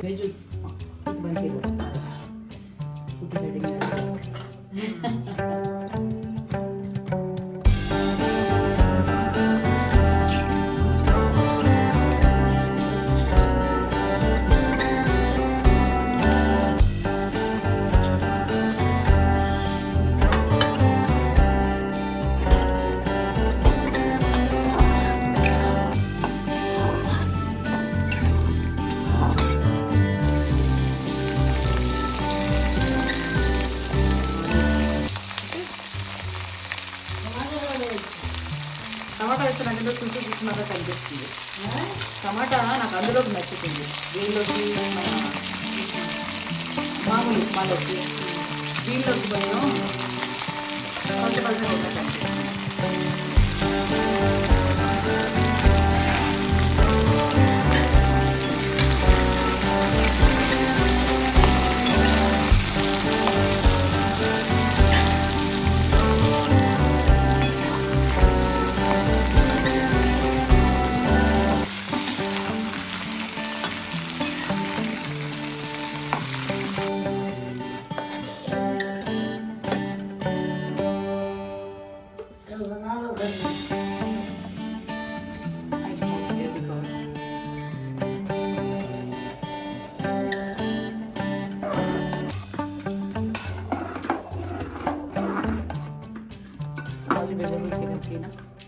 Veg बन के టమాటా వేస్తే నాకు ఏదో చుట్టూ చూసినాక కనిపిస్తుంది. టమాటా నాకు అందులోకి నచ్చుతుంది. దీనిలోకి మామూలు ఉప్మాలోకి దీనిలోకి కొంచెం కొంచెం కనిపిస్తుంది. Vegetable chicken cleanup.